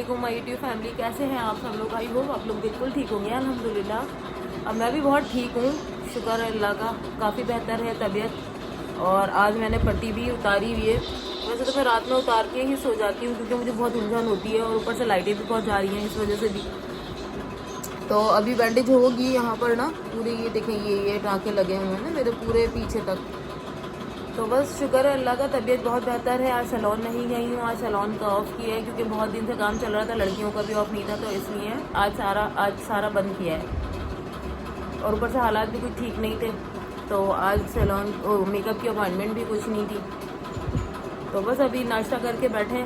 वालेकुम my YouTube family, कैसे हैं आप सब लोग? आई होप आप लोग बिल्कुल ठीक होंगे अल्हम्दुलिल्लाह। अब मैं भी बहुत ठीक हूँ, शुक्र है अल्लाह का, काफ़ी बेहतर है तबीयत। और आज मैंने पट्टी भी उतारी हुई है। वैसे तो मैं रात में उतार के ही सो जाती हूँ क्योंकि मुझे बहुत उलझन होती है और ऊपर से लाइटें भी बहुत जा रही हैं, इस वजह से भी। तो अभी बैंडेज होगी यहाँ पर ना पूरे, ये देखें, ये टाँके लगे हुए हैं ना मेरे पूरे पीछे तक। तो बस शुक्र है अल्लाह का, तबीयत बहुत बेहतर है। आज सैलून नहीं गई हूँ, आज सैलून का ऑफ़ किया है क्योंकि बहुत दिन से काम चल रहा था, लड़कियों का भी ऑफ नहीं था, तो इसलिए आज सारा बंद किया है। और ऊपर से हालात भी कुछ ठीक नहीं थे, तो आज सैलून मेकअप की अपॉइंटमेंट भी कुछ नहीं थी। तो बस अभी नाश्ता करके बैठे।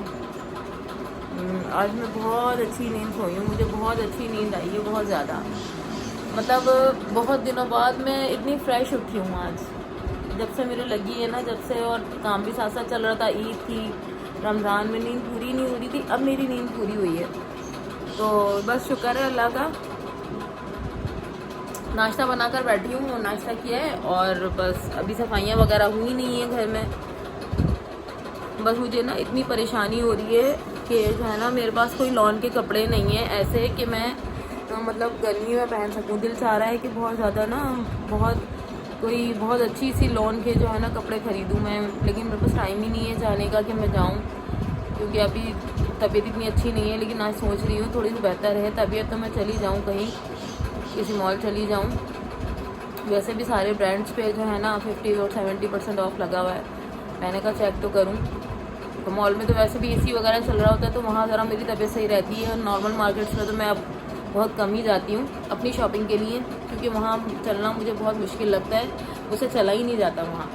आज मैं बहुत अच्छी नींद सोई हूँ, मुझे बहुत अच्छी नींद आई है, बहुत ज़्यादा। मतलब बहुत दिनों बाद मैं इतनी फ़्रेश उठी हूँ आज, जब से मेरे लगी है ना, जब से। और काम भी साथ साथ चल रहा था, ईद थी, रमज़ान में नींद पूरी नहीं हो रही थी, अब मेरी नींद पूरी हुई है। तो बस शुक्र है अल्लाह का। नाश्ता बनाकर बैठी हूँ और नाश्ता किया है, और बस अभी सफाइयाँ वगैरह हुई नहीं है घर में। बस मुझे ना इतनी परेशानी हो रही है कि जो है ना, मेरे पास कोई लॉन के कपड़े नहीं है ऐसे कि मैं मतलब गर्मी में पहन सकूँ। दिल चाह रहा है कि बहुत ज़्यादा ना, बहुत अच्छी सी लॉन के जो है ना कपड़े ख़रीदूँ मैं, लेकिन मेरे पास टाइम ही नहीं है जाने का कि मैं जाऊँ, क्योंकि अभी तबीयत इतनी अच्छी नहीं है। लेकिन आज सोच रही हूँ थोड़ी सी बेहतर है तबीयत तो मैं चली जाऊँ, कहीं किसी मॉल चली जाऊँ। वैसे भी सारे ब्रांड्स पे जो है ना 50 और 70% ऑफ लगा हुआ है, मैंने कहा चेक तो करूँ। तो मॉल में तो वैसे भी एसी वगैरह चल रहा होता है, तो वहाँ ज़रा मेरी तबीयत सही रहती है। नॉर्मल मार्केट्स में तो मैं अब बहुत कम ही जाती हूँ अपनी शॉपिंग के लिए, क्योंकि वहाँ चलना मुझे बहुत मुश्किल लगता है, मुझसे चला ही नहीं जाता वहाँ।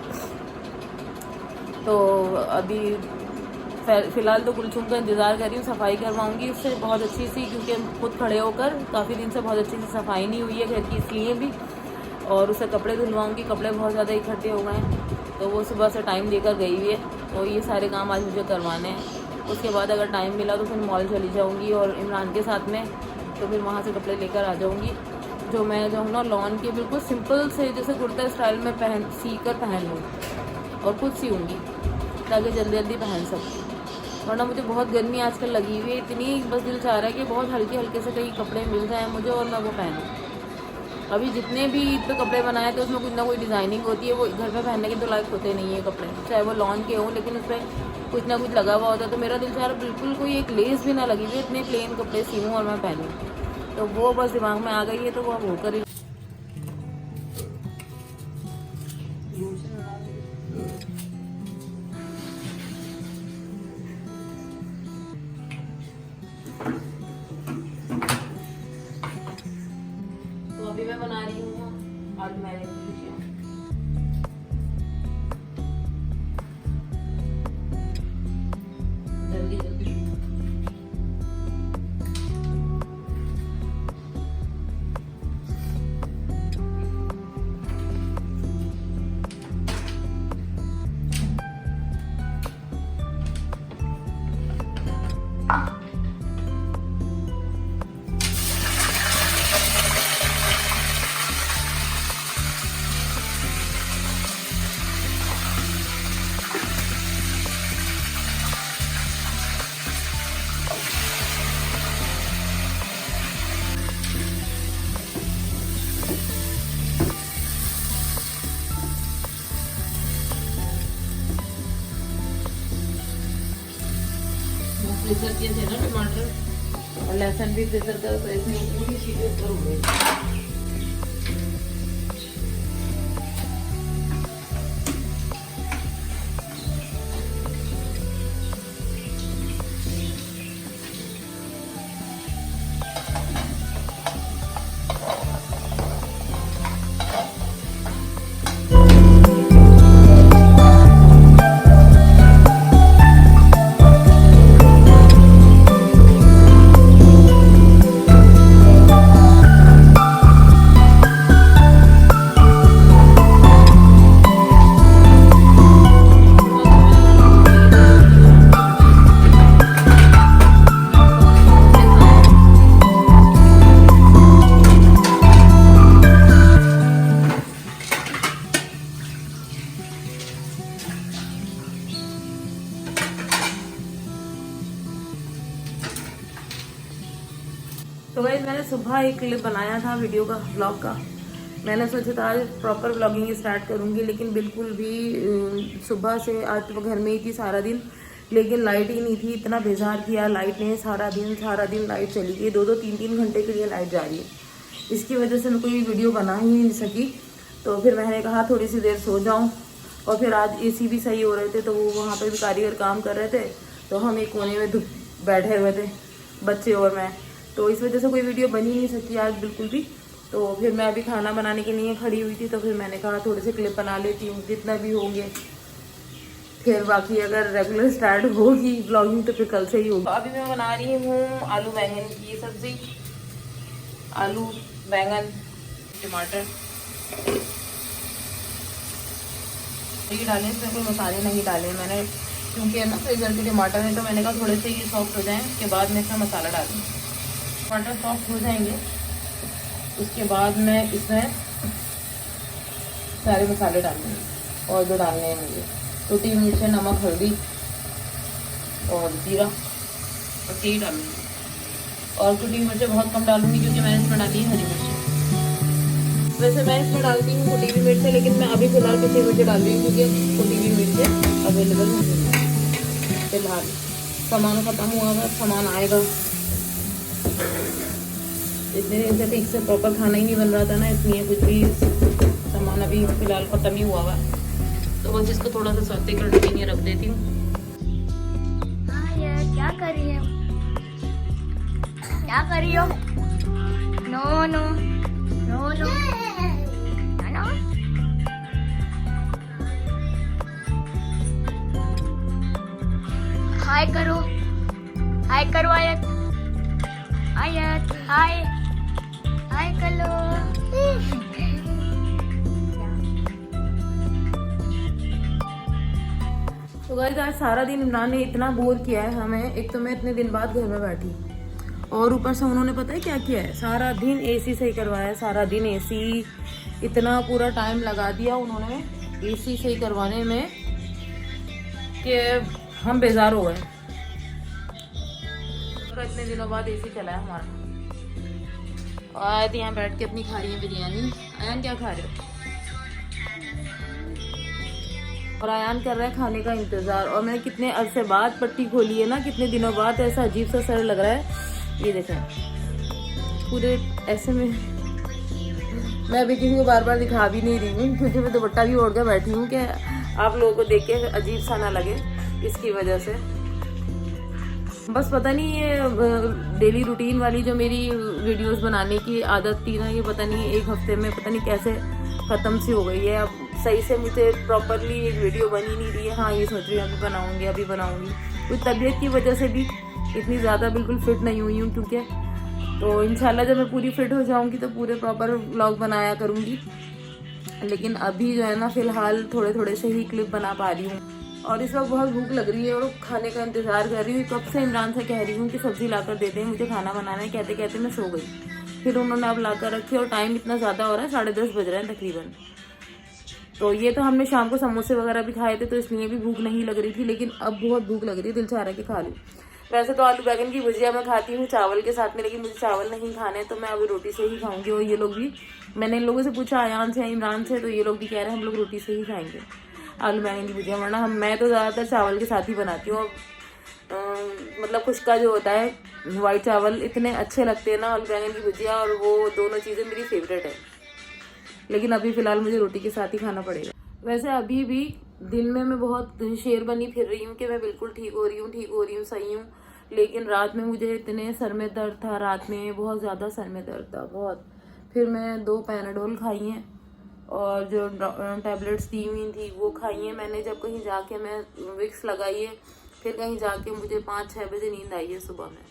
तो अभी फ़िलहाल तो कुलसुम का इंतज़ार कर रही हूँ, सफाई करवाऊँगी उससे बहुत अच्छी सी, क्योंकि खुद खड़े होकर काफ़ी दिन से बहुत अच्छी सी सफाई नहीं हुई है घर की, इसलिए भी। और उससे कपड़े धुलवाऊँगी, कपड़े बहुत ज़्यादा इकट्ठे हो गए हैं, तो वो सुबह से टाइम देकर गई हुई है, तो ये सारे काम आज मुझे करवाने हैं। उसके बाद अगर टाइम मिला तो फिर मॉल चली जाऊँगी और इमरान के साथ में, तो फिर वहाँ से कपड़े लेकर आ जाऊँगी। जो मैं जो ना लॉन के बिल्कुल सिंपल से, जैसे कुर्ता स्टाइल में सी कर पहन लूँ, और खुद सीऊँगी ताकि जल्दी जल्दी पहन सकूँ। वरना मुझे बहुत गर्मी आजकल लगी हुई है इतनी, बस दिल चाह रहा है कि बहुत हल्के हल्के से कहीं कपड़े मिल जाएँ मुझे और मैं वो पहनूँ। अभी जितने भी ईद पे कपड़े बनाए थे उसमें कुछ ना कोई डिज़ाइनिंग होती है, वो घर पे पहनने के तो लायक होते नहीं है कपड़े, चाहे वो लॉन के हों, लेकिन उस पर कुछ ना कुछ लगा हुआ होता है। तो मेरा दिल चाह रहा बिल्कुल कोई एक लेस भी ना लगी हुई, इतने प्लेन कपड़े सीऊँ और मैं पहनूँ। तो वो बस दिमाग में आ गई है, तो वो अब होकर ही। तो अभी मैं बना रही हूँ आलू मैरिनेट। जल्दी जल्दी फ्रीजर किए थे ना टमाटर और लहसुन भी फ्रीजर का, तो इसमें पूरी चीज़ें ऊपर हो गई। तो भाई मैंने सुबह एक क्लिप बनाया था वीडियो का, व्लॉग का। मैंने सोचा था आज प्रॉपर व्लॉगिंग स्टार्ट करूँगी, लेकिन बिल्कुल भी सुबह से आज तो घर में ही थी सारा दिन, लेकिन लाइट ही नहीं थी। इतना बेजार किया लाइट ने, सारा दिन लाइट चली गई। 2-2, 3-3 घंटे के लिए लाइट जा रही है। इसकी वजह से मैं कोई वीडियो बना ही नहीं सकी। तो फिर मैंने कहा थोड़ी सी देर सो जाऊँ। और फिर आज एसी भी सही हो रहे थे, तो वो वहाँ पे भी कारीगर काम कर रहे थे, तो हम एक कोने में बैठे हुए थे, बच्चे और मैं। तो इस वजह से कोई वीडियो बन ही नहीं सकती आज बिल्कुल भी। तो फिर मैं अभी खाना बनाने के लिए खड़ी हुई थी, तो फिर मैंने कहा थोड़े से क्लिप बना लेती हूँ, जितना भी होंगे। फिर बाकी अगर रेगुलर स्टार्ट होगी ब्लॉगिंग तो फिर कल से ही होगी। अभी मैं बना रही हूँ आलू बैंगन की सब्ज़ी। आलू बैंगन टमाटर ये डालें, इसमें कोई मसाले नहीं डाले मैंने, क्योंकि है ना फ्रीजर के टमाटर है, तो मैंने कहा थोड़े से ये सॉफ्ट हो जाएं, उसके बाद मैं इसमें मसाला डालूँ। टमाटर सॉफ्ट हो जाएंगे, उसके बाद मैं इसमें सारे मसाले डालूँगी और जो डालने हैं मुझे, टूटी मिर्चें, नमक, हल्दी और जीरा और तेल डालूँगी। और टूटी मिर्चें बहुत कम डालूँगी क्योंकि मैंने इसमें डाली है हरी मिर्चें। वैसे मैं इसमें डालती हूँ कुटी हुई मिर्चें, लेकिन मैं अभी फ़िलहाल पिसी मिर्चें डाल रही हूँ क्योंकि कुटी हुई मिर्चें अवेलेबल नहीं है फ़िलहाल। सामान ख़त्म हुआ है, सामान आएगा। इतने दिन से ठीक से प्रॉपर खाना ही नहीं बन रहा था ना, इसलिए कुछ भी सामान अभी फ़िलहाल ख़त्म ही हुआ है। तो बस इसको थोड़ा सा सौते करने के लिए रख देती हूँ। क्या कर रही है? क्या कर रही हो? No no no no no. Hi करो, हाय करो आयत, आयत हाय, हाय करो। तो गाइस आज सारा दिन इमरान ने इतना बोर किया है हमें। एक तो मैं इतने दिन बाद घर में बैठी, और ऊपर से उन्होंने पता है क्या किया है, सारा दिन एसी सही करवाया है। सारा दिन एसी, इतना पूरा टाइम लगा दिया उन्होंने एसी सही करवाने में कि हम बेजार हो गए। तो इतने दिनों बाद एसी चला है हमारा। और आए थे यहाँ बैठ के अपनी खा रही है बिरयानी। आयान क्या खा रहे हो? और आयान कर रहा है खाने का इंतज़ार। और मैंने कितने अरसे बाद पट्टी खोली है ना, कितने दिनों बाद, ऐसा अजीब सा सर लग रहा है। ये देखें पूरे ऐसे में। मैं अभी किसी को बार बार दिखा भी नहीं रही हूँ क्योंकि मैं दुपट्टा भी ओढ़ कर बैठी हूँ कि आप लोगों को देख के अजीब सा ना लगे, इसकी वजह से। बस पता नहीं ये डेली रूटीन वाली जो मेरी वीडियोस बनाने की आदत थी ना, ये पता नहीं एक हफ्ते में पता नहीं कैसे ख़त्म सी हो गई है। अब सही से मुझे प्रॉपरली एक वीडियो बन ही नहीं रही है। हाँ, ये सोच रही हूँ अभी बनाऊँगी। कुछ तबीयत की वजह से भी इतनी ज़्यादा बिल्कुल फिट नहीं हुई हूँ, क्योंकि तो इंशाल्लाह जब मैं पूरी फिट हो जाऊँगी तो पूरे प्रॉपर व्लॉग बनाया करूँगी। लेकिन अभी जो है ना फ़िलहाल थोड़े थोड़े से ही क्लिप बना पा रही हूँ। और इस वक्त बहुत भूख लग रही है और खाने का इंतज़ार कर रही हूँ। कब से इमरान से कह रही हूँ कि सब्ज़ी ला कर देते हैं, मुझे खाना बनाना है। कहते कहते मैं सो गई। फिर उन्होंने अब ला कर रखी और टाइम इतना ज़्यादा हो रहा है, 10:30 बज रहे हैं तकरीबन। तो ये तो हमने शाम को समोसे वगैरह भी खाए थे, तो इसलिए भी भूख नहीं लग रही थी। लेकिन अब बहुत भूख लग रही है, दिल चाह रहा है कि खा लूँ। वैसे तो आलू बैंगन की भुजिया मैं खाती हूँ चावल के साथ में, लेकिन मुझे चावल नहीं खाने, तो मैं अभी रोटी से ही खाऊंगी। और ये लोग भी, मैंने इन लोगों से पूछा, आयान से, इमरान से, तो ये लोग भी कह रहे हैं हम लोग रोटी से ही खाएंगे आलू बैंगन की भुजिया। वरना मैं तो ज़्यादातर चावल के साथ ही बनाती हूँ। मतलब खुश्का जो होता है, वाइट चावल, इतने अच्छे लगते हैं ना आलू बैंगन की भुजिया, और वो दोनों चीज़ें मेरी फेवरेट है। लेकिन अभी फ़िलहाल मुझे रोटी के साथ ही खाना पड़ेगा। वैसे अभी भी दिन में मैं बहुत शेर बनी फिर रही हूँ कि मैं बिल्कुल ठीक हो रही हूँ, सही हूँ। लेकिन रात में मुझे इतने सर में दर्द था, रात में बहुत ज़्यादा सर में दर्द था, बहुत। फिर मैं 2 पैनाडोल खाई हैं और जो टैबलेट्स दी हुई थी वो खाई हैं मैंने। जब कहीं जाके मैं विक्स लगाई है, फिर कहीं जाके मुझे 5-6 बजे नींद आई है सुबह में,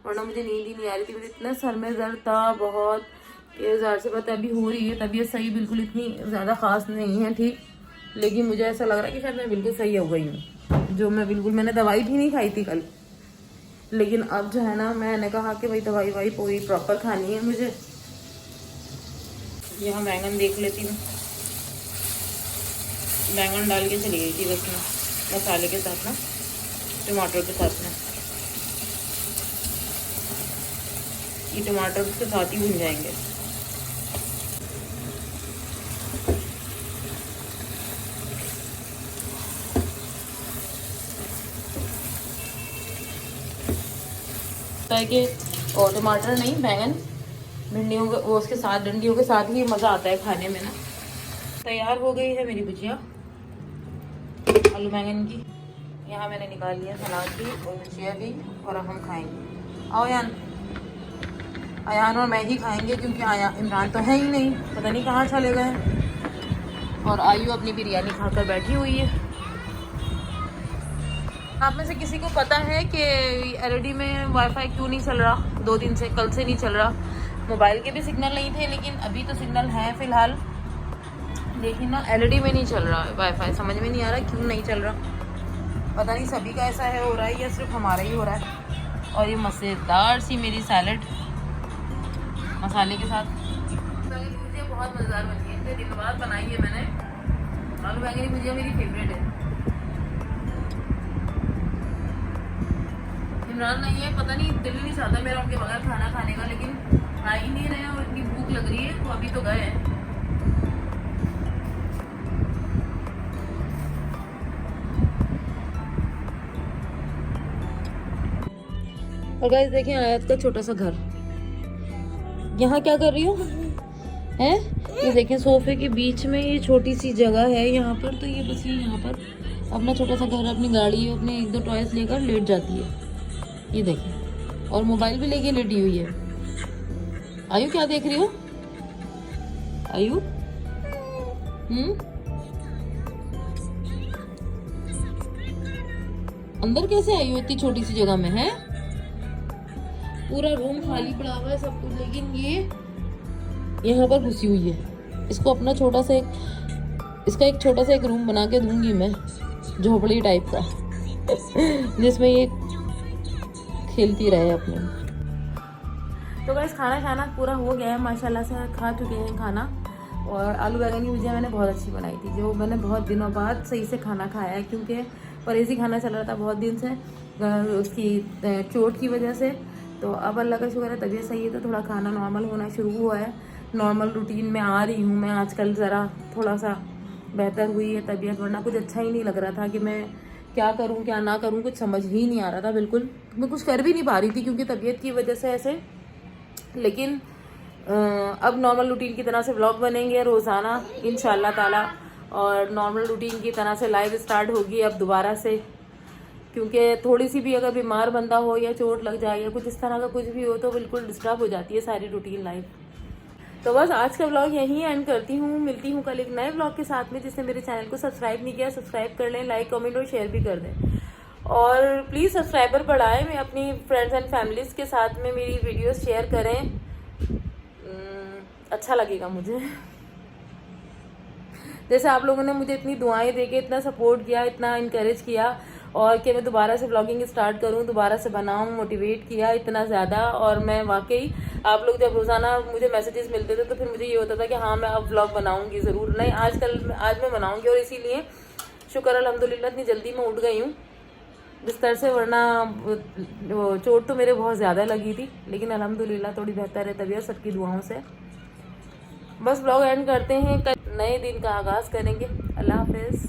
वरना मुझे नींद ही नहीं आ रही थी। मुझे इतना सर में दर्द था बहुत, कि ज़्यादा से बात अभी हो रही है तबीयत सही, बिल्कुल इतनी ज़्यादा ख़ास नहीं है ठीक, लेकिन मुझे ऐसा लग रहा है कि शायद मैं बिल्कुल सही हो गई हूँ। जो मैंने दवाई भी नहीं खाई थी कल, लेकिन अब जो है ना, मैंने कहा कि भाई दवाई वाई पूरी प्रॉपर खानी है मुझे। यहाँ बैंगन देख लेती हूँ, बैंगन डाल के चली गई थी बस में मसाले के साथ ना, टमाटर के साथ में। ये टमाटर उसके साथ ही भुन जाएंगे। कि और टमाटर नहीं, बैंगन भिंडियों के वो उसके साथ, डंडियों के साथ ही मज़ा आता है खाने में ना। तैयार हो गई है मेरी भुजिया आलू बैंगन की। यहाँ मैंने निकाल लिया सलाद भी और भुजिया भी, और अब हम खाएंगे। आओ अयान और मैं ही खाएंगे, क्योंकि इमरान तो है ही नहीं, पता नहीं कहाँ चले गए। और आयु अपनी बिरयानी खाकर बैठी हुई है। आप में से किसी को पता है कि एलईडी में वाईफाई क्यों नहीं चल रहा? 2 दिन से, कल से नहीं चल रहा। मोबाइल के भी सिग्नल नहीं थे, लेकिन अभी तो सिग्नल है फ़िलहाल, लेकिन ना एलईडी में नहीं चल रहा है वाईफाई। समझ में नहीं आ रहा क्यों नहीं चल रहा, पता नहीं सभी का ऐसा है, हो रहा है या सिर्फ हमारा ही हो रहा है। और ये मज़ेदार सी मेरी सैलड मसाले के साथ। बैंगन की भुजिया बहुत मज़ेदार बनी है, 2 दिन बाद बनाई है मैंने। आलू बैंगन की भुजिया मेरी फेवरेट है। इमरान नहीं है, पता नहीं दिल ही नहीं चाहता मेरा उनके बगैर खाना खाने का, लेकिन खा ही नहीं रहे हैं और इतनी भूख लग रही है, तो अभी तो गए हैं। और गाइस देखें आयत का छोटा सा घर। यहाँ क्या कर रही हो हैं? ये देखें सोफे के बीच में ये छोटी सी जगह है यहाँ पर, तो ये बस ये यहाँ पर अपना छोटा सा घर, अपनी गाड़ी, अपने 1-2 टॉयज लेकर लेट जाती है। ये देखें, और मोबाइल भी लेके लेटी हुई है। आयु क्या देख रही हो? आयु अंदर कैसे आई हो इतनी छोटी सी जगह में? है पूरा रूम खाली पड़ा हुआ है सब कुछ, लेकिन ये यहाँ पर घुसी हुई है। इसको अपना छोटा सा एक छोटा सा एक रूम बना के दूंगी मैं, झोपड़ी टाइप का, जिसमें ये खेलती रहे अपने। तो गाइस खाना पूरा हो गया है माशाल्लाह से, खा चुके हैं खाना। और आलू बैंगन की भुजिया मैंने बहुत अच्छी बनाई थी, जो मैंने बहुत दिनों बाद सही से खाना खाया है, क्योंकि परहेज़ी खाना चल रहा था बहुत दिन से उसकी चोट की वजह से। तो अब अल्लाह का शुक्र है तबीयत सही है, तो थोड़ा खाना नॉर्मल होना शुरू हुआ है। नॉर्मल रूटीन में आ रही हूँ मैं आजकल, ज़रा थोड़ा सा बेहतर हुई है तबीयत, वरना कुछ अच्छा ही नहीं लग रहा था कि मैं क्या करूँ क्या ना करूँ, कुछ समझ ही नहीं आ रहा था बिल्कुल। मैं कुछ कर भी नहीं पा रही थी क्योंकि तबीयत की वजह से ऐसे। लेकिन अब नॉर्मल रूटीन की तरह से व्लॉग बनेंगे रोज़ाना इंशाल्लाह ताला, और नॉर्मल रूटीन की तरह से लाइव स्टार्ट होगी अब दोबारा से, क्योंकि थोड़ी सी भी अगर बीमार बंदा हो या चोट लग जाए या कुछ इस तरह का कुछ भी हो तो बिल्कुल डिस्टर्ब हो जाती है सारी रूटीन लाइफ। तो बस आज का व्लॉग यहीं एंड करती हूँ, मिलती हूँ कल एक नए व्लॉग के साथ में। जिसने मेरे चैनल को सब्सक्राइब नहीं किया सब्सक्राइब कर लें, लाइक कमेंट और शेयर भी कर दें, और प्लीज़ सब्सक्राइबर बढ़ाएं। मैं अपनी फ्रेंड्स एंड फैमिलीज़ के साथ में मेरी वीडियोस शेयर करें, अच्छा लगेगा मुझे। जैसे आप लोगों ने मुझे इतनी दुआएं देके इतना सपोर्ट किया, इतना इनकरेज किया, और कि मैं दोबारा से ब्लॉगिंग स्टार्ट करूं, दोबारा से बनाऊं, मोटिवेट किया इतना ज़्यादा। और मैं वाकई आप लोग जब रोज़ाना मुझे मैसेजेस मिलते थे तो फिर मुझे ये होता था कि हाँ मैं अब ब्लॉग बनाऊंगी ज़रूर, नहीं आज मैं बनाऊंगी। और इसीलिए शुक्र अल्हम्दुलिल्लाह इतनी जल्दी मैं उठ गई हूँ बिस्तर से, वरना चोट तो मेरे बहुत ज़्यादा लगी थी, लेकिन अल्हम्दुलिल्लाह थोड़ी बेहतर है तबीयत सबकी दुआओं से। बस ब्लॉग एंड करते हैं, कल नए दिन का आगाज़ करेंगे। अल्लाह हाफिज़।